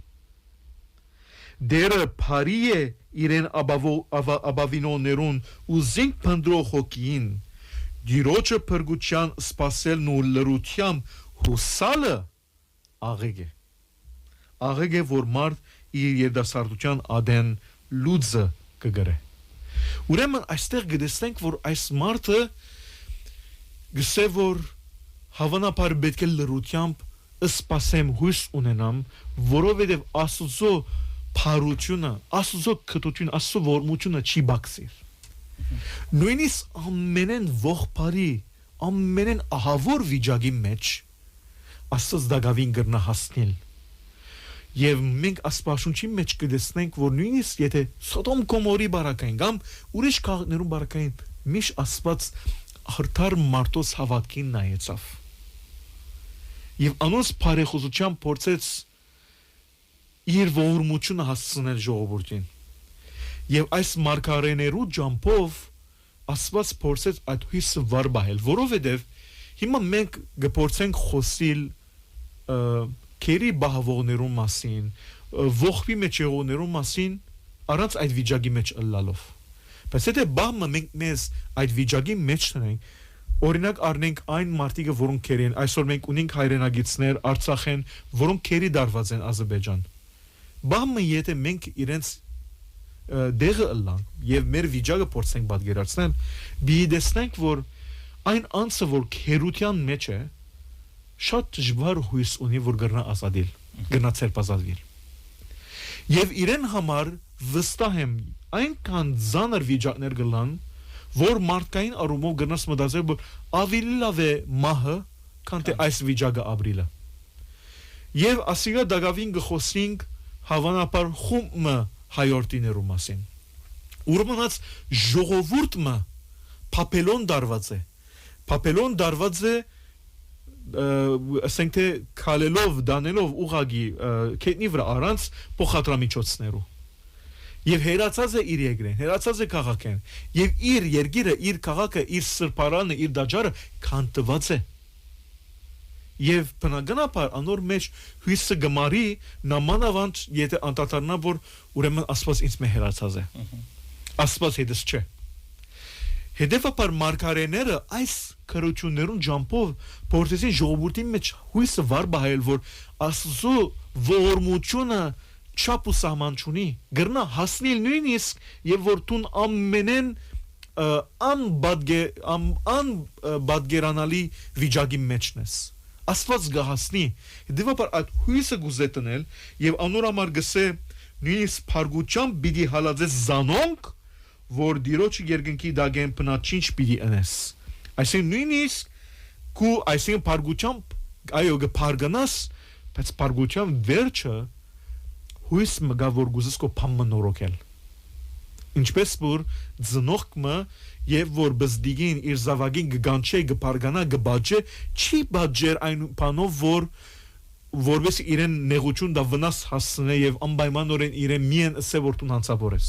Դերը բարի է իրեն աբավինոներուն ու զինք փնդրող հոգին Դիրոջը փրկության սпасելն ու լրությամբ հուսալը աղեգ է որ մարդ իր երդասարտության ադեն լուծը կգրե Ուրեմն այստեղ գտեսնենք որ այս մարդը գսե որ հավանաբար պետք է լրությամբ սпасեմ հույս ունենամ որովհետև Աստծո փարությունը Աստծո կտությունը Աստծո ողորմությունը չի բացիր Նույնիսկ ամենեն ողբարի ամենեն ահավոր վիճակի մեջ Աստծո դակավին գրնա հասնել Եվ մենք ասպաշունչի մեջ կդեսնենք որ նույնիսկ եթե Սոդոմ Գոմորի բարակային կամ ուրիշ քաղաքներում բարակային միշտ Աստված հրթար մարդոս հավատքին նայեցավ Եվ անոնց բարեխոսությամբ փորձեց իր ողորմությունը հասցնել ժողովրդին Եվ այս մարգարեներու ջամփով Աստված փորձեց այդ հույսը վարբահել որովհետև հիմա մենք գործենք խոսիլ քերի բահվողներու մասին ողբի մեջ եղողներու մասին առանց այդ վիճակի մեջ ըլլալով բայց եթե բամը մենք մեզ այդ վիճակի մեջ տնենք օրինակ առնենք այն մարդիկը որոնք քերի են այսօր մենք ունենք հայրենագիտներ Արցախեն որոնք քերի դարված են Ադրբեջան բամը եթե մենք իրենց դեղը ըլլանք եւ մեր վիճակը փորձենք պատկերացնել բիդեսնենք որ այն անձը որ քերության մեջ է շատ դժվար հույս ունի որ գրնա ազատիլ գրնա ցերպազատվիլ եւ իրեն համար վստահ եմ այնքան ծանր վիճակներ գլան որ մարդկային առումով գրնաս մտածել որ ավելի լավ է մահը քան թե այս վիճակը ապրիլը եւ ասիգա դակավին գխոսինք հավանաբար խումը հայորդիներու մասին ուրմնաց ժողովուրդը Փապելոն դարված է ասենք թե քալելով դանելով ուղագի քետնի վրա առանց փոխադրամիջոցներու եւ հերացած է իր երկրեն հերացած է քաղաքեն եւ իր երկիրը իր քաղաքը իր սրբարանը իր դաջարը քանտված է եւ բնականաբար անոր մեջ հույսը գմարի նամանավանդ եթե անդադարնա որ ուրեմն Աստված ինձ մե հերացած է Աստված հետս չէ Հետևաբար մարգարեները այս քրություններուն ջամփով փորձեցին ժողովրդի մեջ հույսը վարբահել որ Աստծո ողորմությունը չափ ու սահման չունի գրնա հասնել նույնիսկ եւ որ տուն ամենեն անբադգերանալի վիճակի մեջն ես Աստված գահասնի հետևաբար այդ հույսը գուզետնել եւ անոր համար գսե նույնիսկ փարգուճամ պիտի հալածես զանոնք որ դիրոջ երկնքի դագեն բնաչինչ պիտի անես այսինքն նույնիսկ քու այսինքն փարգուճամ այո գփարգանաս բայց փարգուճամ վերջը հույս մգա որ գուզես կո փամնորոքել ինչպես որ ծնողքը եւ որ բզդիգին իր զավակին գանչե գփարգանա գբաջե չի բաջեր այն բանով որ որպես իրեն նեղություն դա վնաս հասցնե եւ անպայմանորեն իրեն միեն ասե որ տուն հանցավորես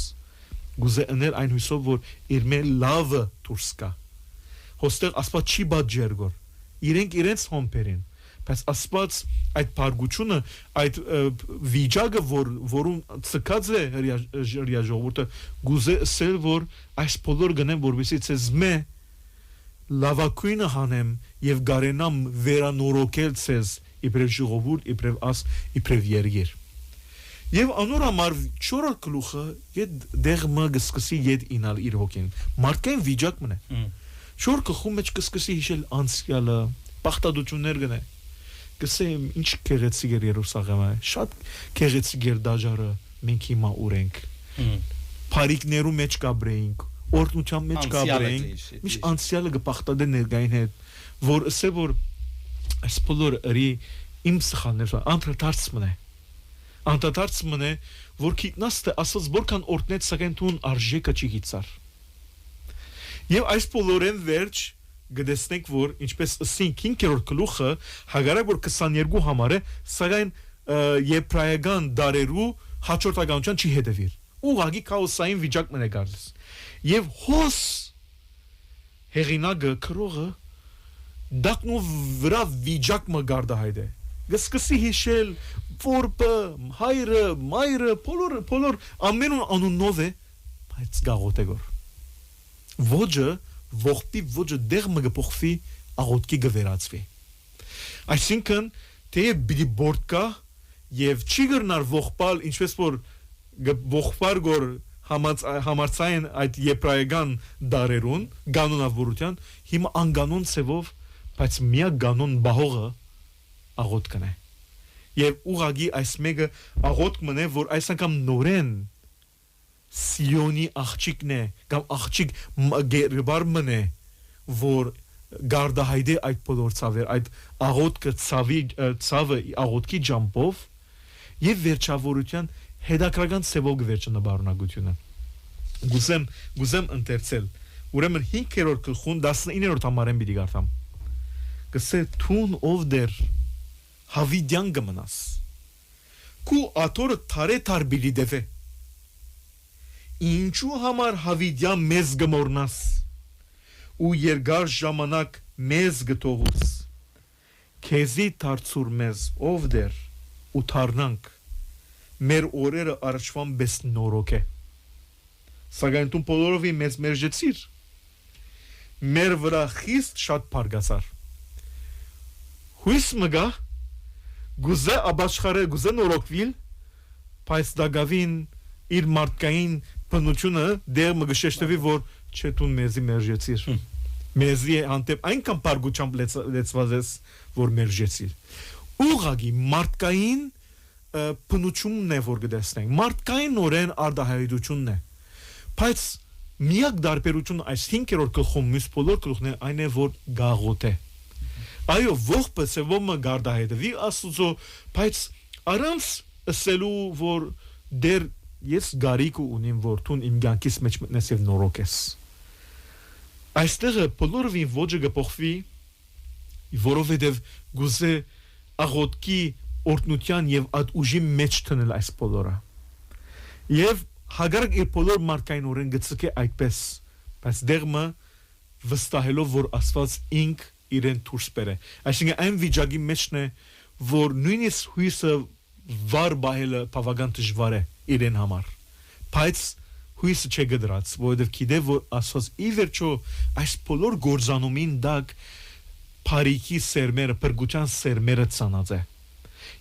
գուզե անել այն հույսով որ իր մե լավը դուրս կա հոստեղ Աստված չի բաջեր գոր իրենք իրենց հոմբերին բայց Աստված այդ բարգությունը այդ վիճակը որում ցկած է հրյա ժողովուրդը գուզե ասել որ այս բոլոր գնեմ որովհետեւ ցեզ մե լավակույնը հանեմ եւ գարենամ վերանորոգել ցեզ իբրև ժողովուրդ իբրև երգեր Եվ անոր համար չորրորդ գլուխը իդ դեղմը գսկսի իդ ինալ իր հոգին մարդկային վիճակ մնե չոր գլխում մեջ գսկսի հիշել անցյալը բախտadություններ գնե գսեմ ինչ քեղեցիկ էր Երուսաղեմը, շատ քեղեցիկ էր դաժարը, մենք հիմա ուրենք։ Փարիկներու մեջ կաբրեինք, օրտնության մեջ կաբրեինք, միշ անցյալը գպախտադե ներգային հետ, որ ասե որ այս բոլորը իմ սխալներն անդրադարձ մնե, որ գիտնաստը ասած որքան օրտնեց սակայն տուն արժեքը չի գիծար։ Եվ այս բոլորեն վերջ գտեսնենք, որ ինչպես ասենք 5-րդ գլուխը հագարակ որ 22 համար է, սակայն եբրայական դարերու հաջորդականության չի հետևիր։ Ուղղակի քաոսային վիճակ մնա գալիս։ Եվ հոս հեղինակը քրողը դակնու վրա վիճակ մը գարդահայտ է։ Գսկսի հիշել որպը, հայրը, մայրը, բոլոր ամենուն անունով է, բայց գաղոտ է գոր։ Ոջը, ոջը դեղ մը գպոխվի, աղոտքի գվերացվի։ Այսինքն, թե բիդի բորդ կա, և չի գրնար ողպալ, ինչպես որ ողպար գոր համարցային այդ եբրայական դարերուն, գանոնավորության, հիմա անգանոն ծևով, բայց միակ գանոն բահողը աղոտքն է։ Եվ ուղագի այս մեկը աղոտք մնե, որ այս անգամ նորեն Սիոնի աղջիկն է, կամ աղջիկ գերբար մնե, որ գարդահայդե այդ բոլոր ծավեր, այդ աղոտքը ծավը աղոտքի ճամպով և վերջավորության հետաքրական ծևով գվերջնը բարունակությունը։ Գուզեմ ընտերցել, ուրեմն 5-րդ գլխուն 19-րդ համարեն պիտի գարդամ։ Գսե թուն ով դեր հավիդյան գմնաս, կու աթորը թարե բիլի դևե, ինչու համար հավիդյան մեզ գմորնաս, ու երգար ժամանակ մեզ գտողուս, քեզի թարցուր մեզ ով դեր, ու թարնանք, մեր օրերը առաջվան բես նորոք է, սակայն տուն բոլորովի մեզ մերժեցիր, մեր վրա խիստ շատ պարգասար, հույս մգա, գուզե աբաշխարը, գուզե նորոքվիլ, բայց դագավին իր մարդկային բնությունը դեր մը գշեշտվի, որ չետուն մեզի մերժեցիր, մեզի անտեպ այնքան պարգուչամբ լեցված ես, որ մերժեցիր։ Ուղագի մարդկային բնությունն է, որ գտեսնենք, մարդկային նորեն արդահայտությունն է, բայց միակ դարբերությունը այս 5-րդ գլխում մյուս բոլոր գլուխներ այն է, որ գաղոտ է։ Այո, ողբը ծևոմը գարդահայտվի աստուծո, բայց առանց ասելու, որ դեր ես գարիք ունիմ, որ տուն իմ գյանքիս մեջ մտնես և նորոք ես։ Այստեղը բոլորովին ոջը գպոխվի, որովհետև գուզե աղոտքի օրտնության և այդ ուժի մեջ թնել այս բոլորը։ Եվ հագարակ իր բոլոր մարդկային օրեն գծկե այդպես, բայց դեղմը վստահելով, որ ասված ինք իրեն դուրս բերե։ Այսինքն այն վիճակի մեջն է, որ նույնիսկ հույսը վար բահելը բավական դժվար է իրեն համար։ Բայց հույսը չէ գդրած, որովհետև գիտե, որ ասված ի վերջո այս բոլոր գործանումին դակ փարիքի սերմերը, փրկության սերմերը ցանած է։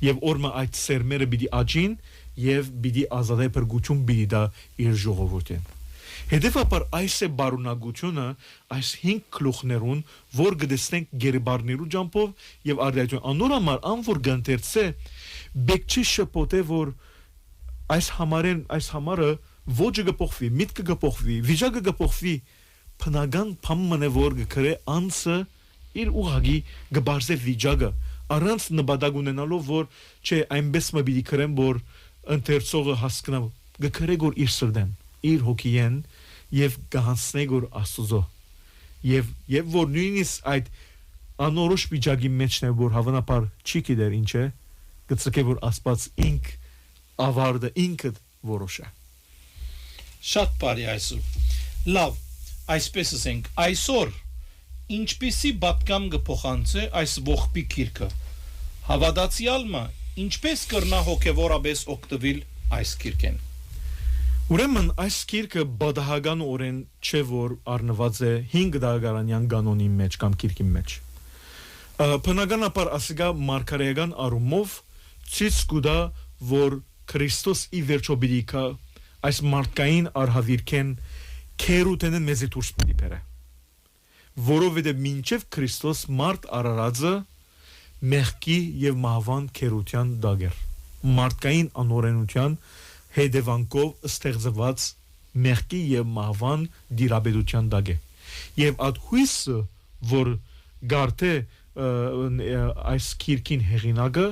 Եվ օրմը այդ սերմերը պիտի աճին եւ պիտի ազատե փրկություն պիտի դա իր ժողովրդին։ Հետևաբար այս է բարունակությունը այս 5 գլուխներուն, որ գտեսնենք գերբարներու ճամփով եւ արդյունքում անոր համար անոր գանտերցե բեկչի շփոթե, որ այս համարը ոճը գփոխվի, միտքը գփոխվի, վիճակը գփոխվի, բնական բամն է, որ գկրե անցը իր ուղագի գբարզե վիճակը առանց նպատակ ունենալով, որ չէ այնպես մը պիտի կրեմ, որ ընթերցողը հասկանա, գկրե որ իր սրդեն, իր հոգիեն եւ գահանցնե որ աստուծո եւ որ նույնիսկ այդ անորոշ վիճակի մեջն է, որ հավանաբար չի գիտեր ինչ է, գծկե որ ասված ինք ավարտը ինքը որոշ է։ Շատ բարի այսօր։ Լավ, այսպես ասենք, այսօր ինչպեսի բատկամ գփոխանցե այս ողբի քիրքը։ Հավատացյալը ինչպես կրնա հոգևորապես օգտվել այս քիրքեն։ Ուրեմն այս քիրքը բադահական օրեն չէ, որ առնված է 5 դարականյան կանոնի մեջ կամ քիրքի մեջ։ Բնականաբար ասիկա մարգարեական առումով ցույց կտա, որ Քրիստոս ի վերջո բիդիկա այս մարդկային արհավիրքեն քերուտենը մեզի դուրս պիտի բերե։ Որովհետև մինչև Քրիստոս մարդ արարածը մեղքի եւ մահվան քերության դագեր մարդկային անօրենության հետևանքով ստեղծված մեղքի եւ մահվան դիրաբեդության դագ է եւ այդ հույսը որ գարտե այս քիրքին հեղինակը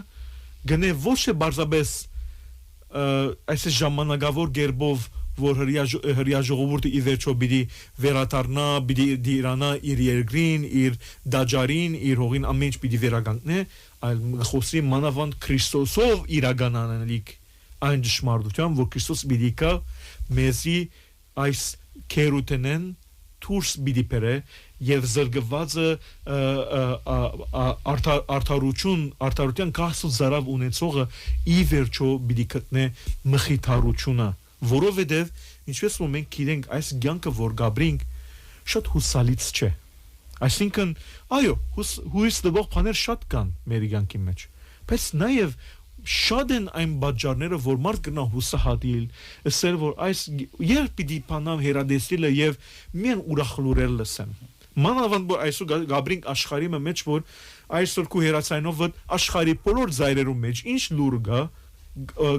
գնե ոչ թե բարձաբես այս ժամանակավոր գերբով որ հրյա ժողովուրդը ի վերջո պիտի վերադառնա, պիտի դիրանա իր երկրին, իր դաջարին, իր հողին ամեն ինչ պիտի վերականգնի, այլ խոսի մանավանդ Քրիստոսով իրականանալիք այն ճշմարտությամբ, որ Քրիստոս պիտի կա մեզի այս քերութենեն դուրս պիտի բերե եւ զրկվածը արդարության կասու զարավ ունեցողը ի վերջո պիտի գտնե մխիթարությունը որովհետև ինչպես որ մենք գիտենք այս ցանկը որ գաբրինք շատ հուսալից չէ այսինքն այո հույս դող բաներ շատ կան մեր ցանկի մեջ բայց նաև շատ են այն բաժարները որ մարդ գնա հուսահատիլ ասել որ այս երբ պիտի բանամ հերադեսիլը եւ մեն ուրախ լուրեր լսեմ մանավանդ որ այսօր գաբրինք աշխարհի մեջ որ այսօր քու հերացայնով աշխարհի բոլոր զայրերում մեջ ինչ լուր գա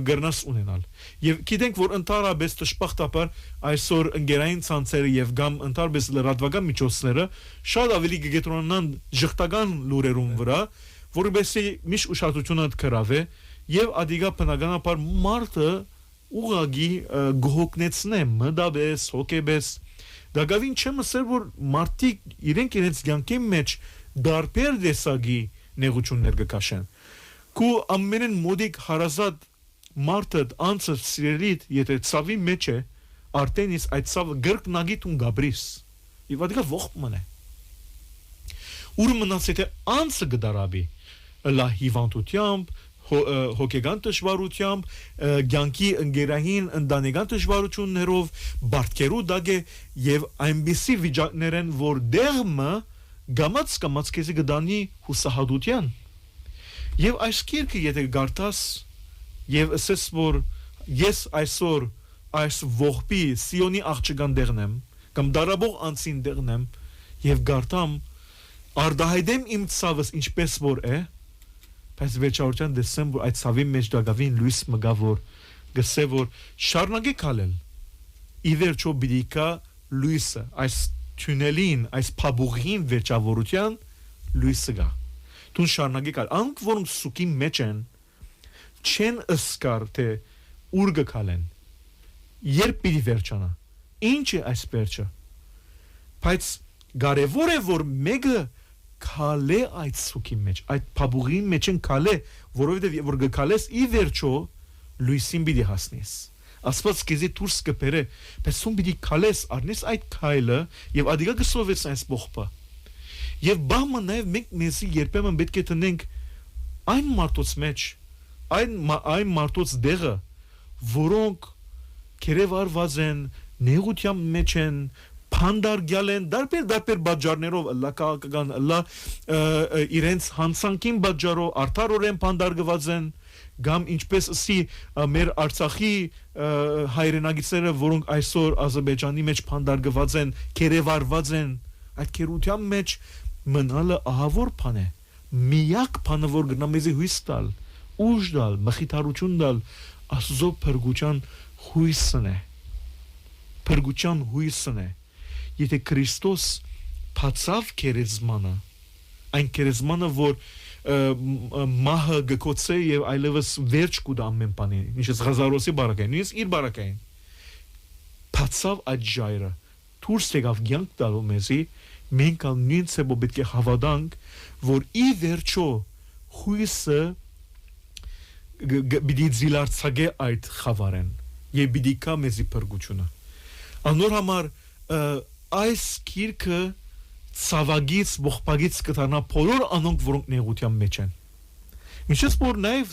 գրնաս ունենալ եւ գիտենք որ ընդհանրապես դժբախտաբար այսօր ընկերային ցանցերը եւ գամ ընդհանրապես լրատվական միջոցները շատ ավելի գետրոնան ժխտական լուրերում վրա որովհետեւ միշտ ուշադրությունը դրավե եւ ադիգա բնականաբար մարդը ուղագի գողոկնեցնե մդաբես հոկեբես դակավին չեմ ասել որ մարդիկ իրենց ցանկի մեջ դարբեր դեսագի նեղություններ կքաշեն քու ամենեն մոդիկ հարազատ մարդը անցը սիրելիդ եթե ցավի մեջ է արտենից այդ ցավը գրկնագիտ ու գաբրիս եւ ադիգա ողջ մնա ուր մնաց եթե անցը գդարաբի լա հիվանդությամբ հոգեգան դժվարությամբ ցանկի ընկերային ընտանեկան դժվարություններով բարդքերու դագե եւ այնպիսի վիճակներեն որ դեղմը գամած քեզի գդանի հուսահատության եւ այս քիրքը եթե գարտաս եւ ասես որ ես այսօր այս ողբի Սիոնի աղջկան դեղնեմ կամ դարաբող անցին դեղնեմ եւ գարտամ արդահայտեմ իմ ցավս ինչպես որ է բայց վերջավորության դեսեմ որ այդ ցավի մեջ դակավին լույս մգա որ գսե որ շարունակի քալել ի վերջո բիդիկա լույսը այս թունելին այս փաբուղին վերջավորության լույսը գա դու շարունակի կալ անք որոնք սուկի մեջ են չեն ըսկար թե ուր գքալեն երբ պիտի վերջանա ինչ է այս վերջը բայց կարևոր է որ մեկը քալե այդ սուկի մեջ այդ փաբուղի մեջ են քալե որովհետև որ գքալես ի վերջո լույսին պիտի հասնես ասված քեզի դուրս կբերե բայց սում պիտի քալես առնես այդ քայլը եւ ադիգա գսովես այս բողբը եւ բամը նաեւ մենք մեզի երբեմն պետք է տնենք այն մարդոց մեջ այն մարդոց դեղը որոնք քերևարված են նեղության մեջ են փանդարգյալ են դարբեր բաժարներով լա քաղաքական լա իրենց հանցանքին բաժարով արդարորեն փանդարգված են գամ ինչպես ասի մեր Արցախի հայրենագիտները որոնք այսօր Ադրբեջանի մեջ փանդարգված են քերևարված են այդ քերության մեջ մնալը ահավոր բան է միակ բանը որ գնա մեզի հույս տալ ուժ տալ մխիթարություն տալ Աստծո փրկության հույսն է եթե Քրիստոս փածավ քերեզմանը այն քերեզմանը որ մահը գկոցե եւ այլևս վերջ կուտա ամեն բանի ինչպես Ղազարոսի բարակային նույնիսկ իր բարակային փածավ այդ ժայռը դուրս եկավ ցանկ տալու մեզի մենք ալ նույն ցեբո պետք է հավատանք որ ի վերջո հույսը բիդի զիլարցագե այդ խավարեն եւ բիդի կա մեզի փրկությունը անոր համար այս քիրքը ցավագից ողբագից կտանա բոլոր անոնք որոնք նեղության մեջ են ինչպես որ նաև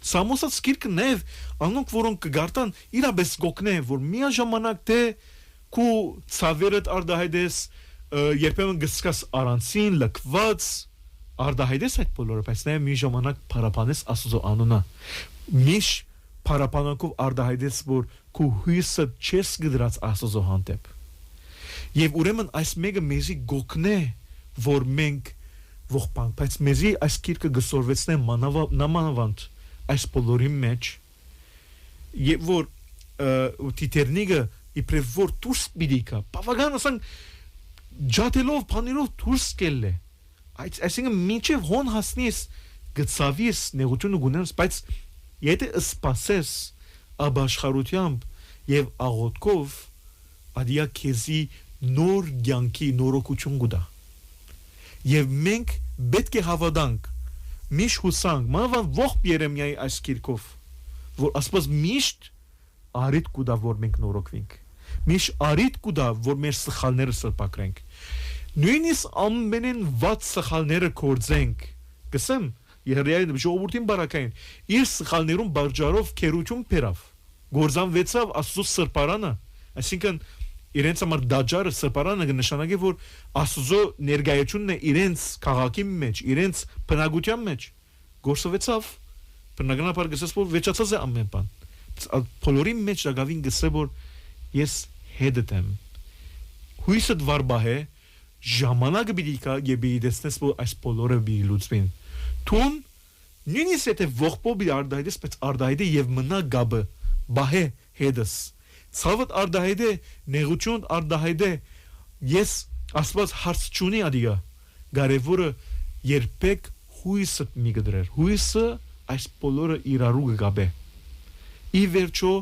Սամոսած քիրքը նաև անոնք որոնք կգարտան իրապես գոկնե որ միաժամանակ թե քու ցավերդ արդահայտես երբեմն գսկաս առանցին լքված արդահայտես այդ բոլորը բայց նաև մի ժամանակ փարապանես Աստծո անունը միշ փարապանակով արդահայտես որ քու հույսը չես գդրած Աստծո հանդեպ եւ ուրեմն այս մեկը մեզի գոկնե որ մենք ողբան, բայց մեզի այս գիրքը գսորվեցնե մանավանդ այս բոլորի մեջ եւ որ տիտերնիգը իբրև որ դուրս պիտիկա բավական ասենք ջատելով փանիրով դուրս կելլե այսինքն մինչև հոն հասնես գծավիս նեղությունը գունես բայց եթե սպասես աբաշխարությամբ եւ աղոթքով ադիա քեզի նոր ցանկի նորոգություն գուտա եւ մենք պետք է հավատանք միշտ հուսանք մանավանդ ողջ Երեմիայի այս գիրքով որ ասված միշտ արիտ կուտա որ մենք նորոգվենք միշտ արիտ կուտա որ մեր սխալները սրբակրենք նույնիսկ ամենեն վատ սխալները կործենք գսեմ Երեյի ժողովրդին բարակային իր սխալներուն բաժարով քերություն բերավ գործանվեցավ Աստծո սրբարանը այսինքն իրենց համար դաջարը սրբարանը կնշանակի որ Աստծո ներկայությունն է իրենց քաղաքի մեջ իրենց բնակության մեջ գործվեցավ բնականաբար գսես որ վեճացած է ամեն բան բոլորի մեջ դակավին գսե որ ես հետդ եմ հույսդ վարբահե ժամանակը բիդիկա եւ իդեսնես որ այս բոլորը բիլուցվին Տուն նույնիսկ եթե ողբոբի արդայդես բայց արդայդե եւ մնա գաբը բահե հետս ցավդ արդայդե նեղություն արդայդե ես ասված հարց չունի ադիգա կարևորը երբեք հույսը մի գդրեր հույսը այս բոլորը իրարու գաբե ի վերջո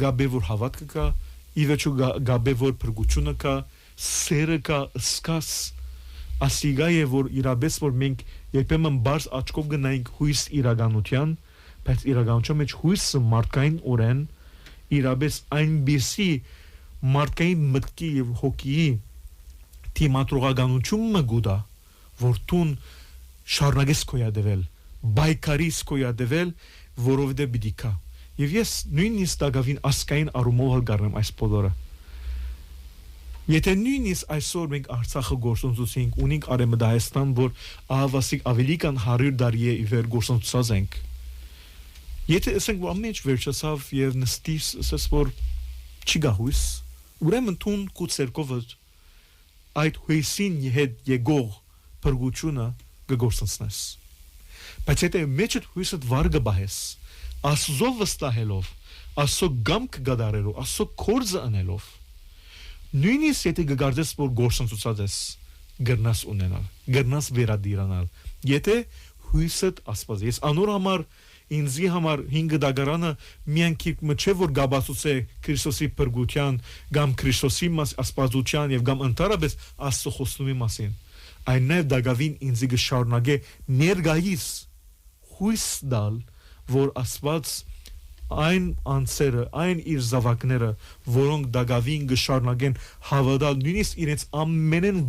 գաբե որ հավատքը կա ի վերջո գաբե որ փրկությունը կա սերը կա սկաս ասիգա է որ իրաբես որ մենք երբեմն բարձ աչքով գնայինք հույս իրականության բայց իրականության մեջ հույսը մարդկային օրեն իրաբես այնպիսի մարդկային մտքի եւ հոգի թիմատրողականություն մգուտա որ տուն շարունակես կոյադվել բայկարիս կոյադվել որովհետեւ բիդիկա եւ ես նույնիսկ դակավին ասկային արումով գարնեմ այս բոլորը Եթե նույնիսկ այսօր մենք Արցախը գործընծուցենք ունենք Արեմդահստան որ ահավասիկ ավելի կան 100 տարի է իվեր գործընծած ենք Եթե ասենք որ ամեն ինչ վերջացավ եւ նստիս ասես որ չի գա հույս ուրեմն տուն կուցերկով այդ հույսին հետ եկող բրգությունը կգործընծնես բայց եթե մեջդ հույսդ վարգը բահես Աստծո վստահելով Աստծո գամք գդարելով Աստծո կորձը անելով Նույնիսկ եթե գգարձես որ գործընծուցած ես գրնաս ունենալ գրնաս վերադիրանալ եթե հույսդ ասված ես անոր համար ինձի համար 5 դագարանը միայն քիփ չէ որ գաբացուցե Քրիստոսի բրգության կամ Քրիստոսի ասվածության եւ կամ ընդհանրապես Աստծո խոստումի մասին այն նաեւ դագավին ինձի գշարունակե ներգայիս հույս դալ որ Աստված այն անձերը, այն իր զավակները, որոնք դակավին գշարնագեն հավատալ նույնիսկ իրենց ամենեն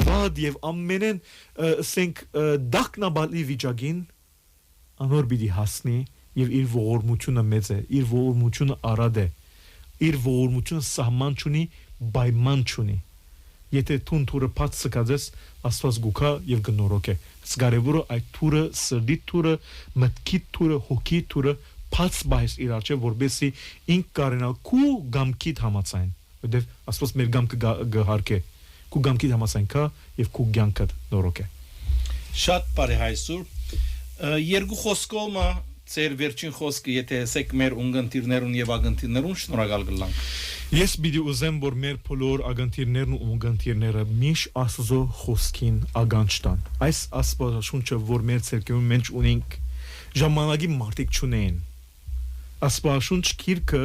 վատ եւ ամենեն ասենք դակնաբալի վիճակին անոր պիտի հասնի եւ իր ողորմությունը մեծ է, իր ողորմությունը արադ է, իր ողորմությունը սահման չունի, պայման չունի։ Եթե տուն թուրը փած սկածես Աստված գուքա եւ գնորոք է։ Զգարևորը այդ թուրը, սրդի թուրը, մտքի թուրը, հոգի թուրը Փած բայս իր արջե որբեսի ինք կարենալ քու գամքիդ համացայն որտեվ Աստված մեր գամքը գհարկե քու գամքիդ համացայն կա եւ քու ցանկդ նորոք է Շատ բարի հայսուր երկու խոսքով ծեր վերջին խոսքը եթե ասեք մեր ունգընտիրներուն եւ ագընտիրներուն շնորհակալ գլանք Ես բիդի ուզեմ որ մեր բոլոր ագընտիրներն ու ունգընտիրները միշ Աստծո խոսքին ագանջ տան այս Աստվածաշունչը որ մեր ցերկում մենք ունենք ժամանակի մարդիկ չունեն Աստվածաշունչ գիրքը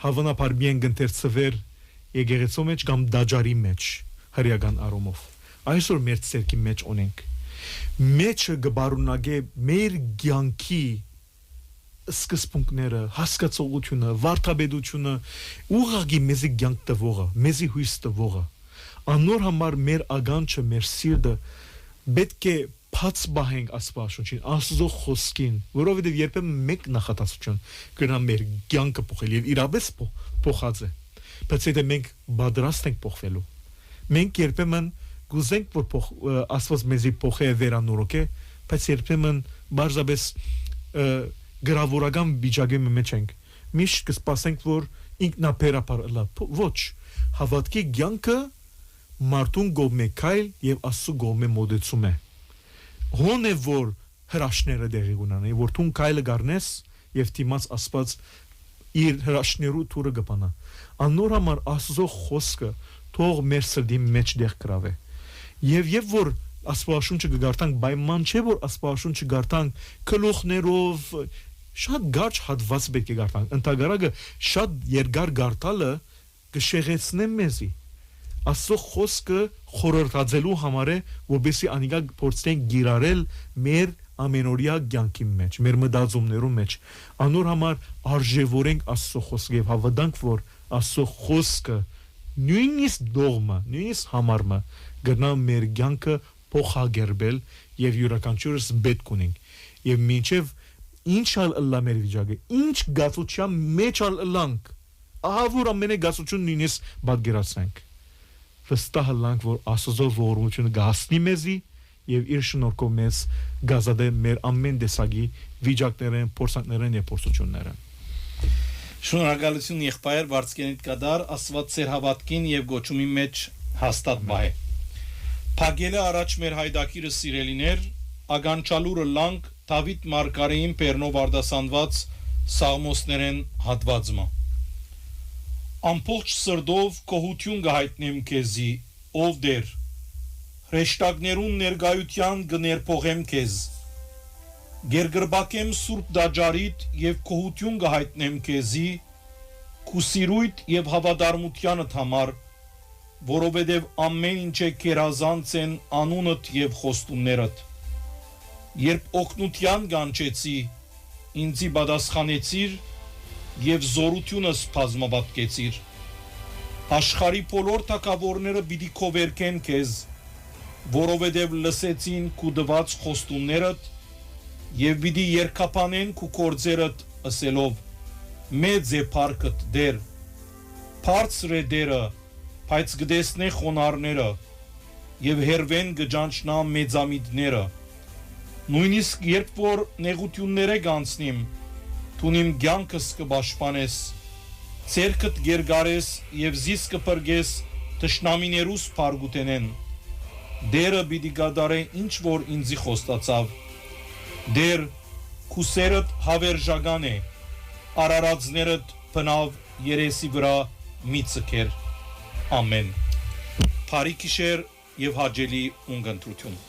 հավանաբար միայն գընթերցվեր եկեղեցու մեջ կամ դաջարի մեջ հրյական առումով այսօր մեր ցերկի մեջ ունենք մեջը գբարունագե մեր ցանկի սկզբունքները հասկացողությունը վարդապետությունը ուղղակի մեզի ցանկ տվողը մեզի հույս տվողը անոր համար մեր ագանչը մեր սիրտը պետք է Փած բահենք Աստվածաշունչին, Աստծո խոսքին, որովհետև երբեմն մեկ նախատասություն կնա մեր կյանքը փոխել եւ իրապես փոխած է։ Բայց եթե մենք պատրաստ ենք փոխվելու, մենք երբեմն գուզենք որ Աստված մեզի փոխե վերանորոգե, բայց երբեմն բարձրապես գրավորական վիճակի մեջ ենք։ Միշտ կսպասենք որ ինքնաբերաբար լա, ոչ, հավատքի կյանքը մարդուն գոմե քայլ եւ Աստծո գոմե մոդեցում է։ հոն է որ հրաշները դեղի ունենան, որ թուն կայլը գառնես եւ դիմաց ասված իր հրաշներու թուրը գպանա։ Անոր համար Աստծո խոսքը թող մեր սրդի մեջ դեղ գրավե։ Եվ որ Աստվածաշունչը գարտանք, պայման չէ որ Աստվածաշունչը գարտանք գլուխներով, շատ գարչ հատված պետք է գարտանք։ Ընդհանրակը շատ երկար գարտալը կշեղեցնե մեզի։ Աստծո խոսքը խորհրդածելու համար է, որովհետեւ անիկա փորձենք գիրարել մեր ամենօրյա կյանքի մեջ, մեր մտածումներու մեջ։ Անոր համար արժևորենք Աստծո խոսքը եւ հավատանք, որ Աստծո խոսքը նույնիսկ դողմը, նույնիսկ համարմը գտնա մեր կյանքը փոխագերբել եւ յուրաքանչյուրս պետք ունենք։ Եվ մինչեւ ինչ ալլա մեր վիճակը, ինչ գացության մեջ ալլանք, ահա որ ամենը գացություն նույնիսկ բادگերացնենք։ Վստահ լանք, որ Աստծո ողորմությունը գահսնի մեզի եւ իր շնորհքով մեզ գազադե մեր ամեն տեսակի վիճակներեն, փորձանքներեն եւ փորձություններեն։ Շնորհակալություն եղբայր Վարդգենիտ կդար Աստված ծեր հավատքին եւ գոչումի մեջ հաստատ բայ։ Փագելը առաջ մեր հայդակիրը սիրելիներ, ագանչալուրը լանք Դավիթ Մարգարեին Պերնով արդասանված Սաղմոսներեն հատվածը։ Ամբողջ սրդով կողություն գահիտնեմ քեզի, ով դեր, հրեշտակներուն ներգայության գներփողեմ քեզ, գերգրբակեմ սուրբ դաջարիտ եւ կողություն գահիտնեմ քեզի, քուսիրույթ եւ հավատարմությանդ համար, որովհետեւ ամեն ինչը կերազանց են անունդ եւ խոստումներդ։ Երբ օգնության գանչեցի, ինձի պատասխանեցիր եւ զորությունս բազմապատկեցիր։ Աշխարհի բոլոր թագավորները պիտի քովերքեն քեզ, որովհետեւ լսեցին քու դված խոստումներդ եւ պիտի երկապանեն քու կորձերդ ասելով. մեծ է փառքդ դեր, բարձր է դերը, բայց գտեսնե խոնարհները եւ հերվեն գճանչնա մեծամիտները։ Նույնիսկ երբ որ նեղությունները գանցնիմ, դու իմ կյանքս կպաշտպանես, ցերկդ գերգարես եւ զիս կփրկես տշնամիներուս փարգուտենեն։ Դերը պիտի գադարե ինչ որ ինձի խոստացավ։ Դեր քուսերդ հավերժական է, արարածներդ բնավ երեսի վրա մի ցկեր։ Ամեն։ Փարի գիշեր եւ հաջելի ունգընտրություն։